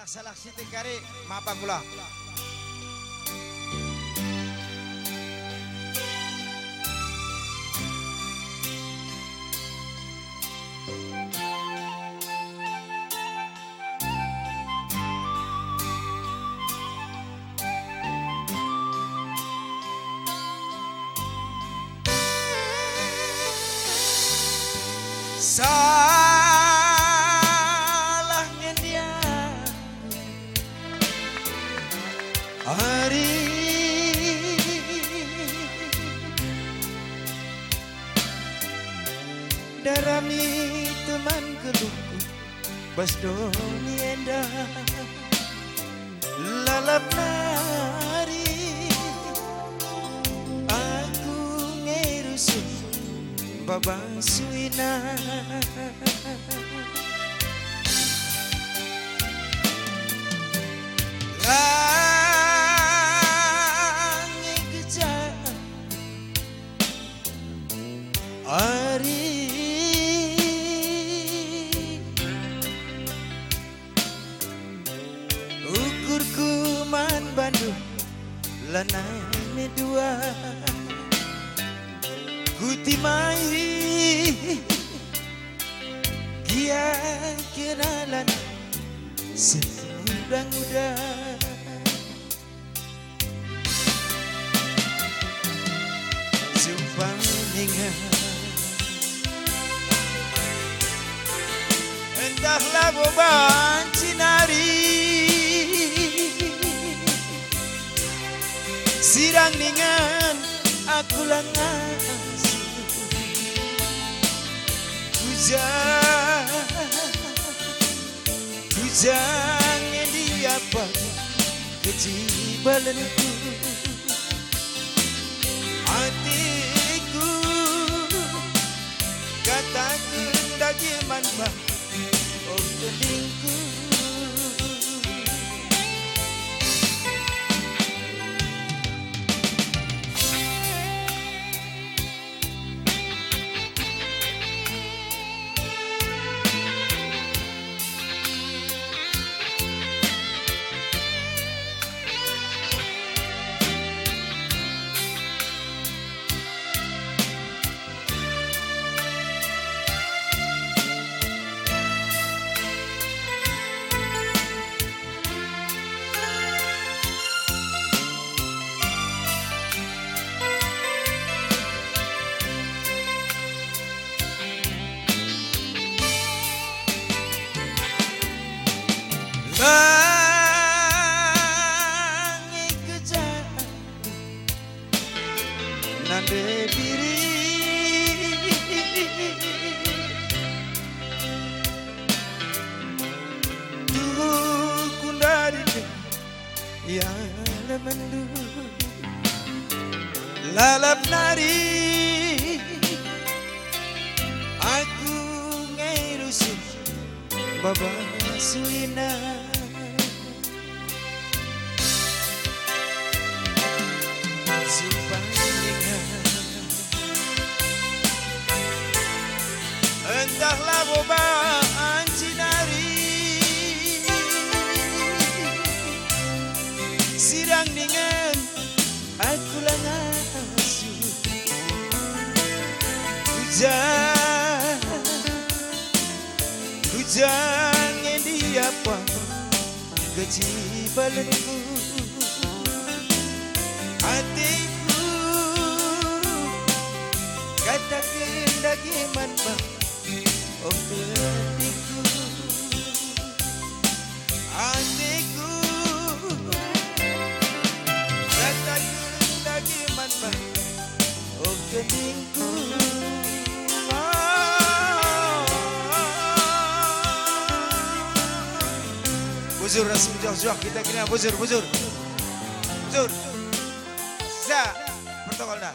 Salah Siti Kari maafkan pula. Salahnya dia hari darami teman keluku bas doni endah lalap nari aku ngerusuh babang suina langit kejam hari ukur kuman Bandung lanai medua kutimai dia kenalan semudah-mudah sumpah ingat entahlah beban cinari sirang dengan aku langas Kujang yang diapa kejibalanku hatiku katakan bagaimana oh keningku langit kejam nande diri tuh kundari yang lemendu lalap nari aku ngerusuh baba suina entahlah beban cinari sirang dengan aku langasu Kujang yang diapa kejibalanku hatiku katakan bagaimana oh hatiku hatiku katakan bagaimana oh keningku buzur rasmi jauh-jauh kita kena buzur Za protokol dah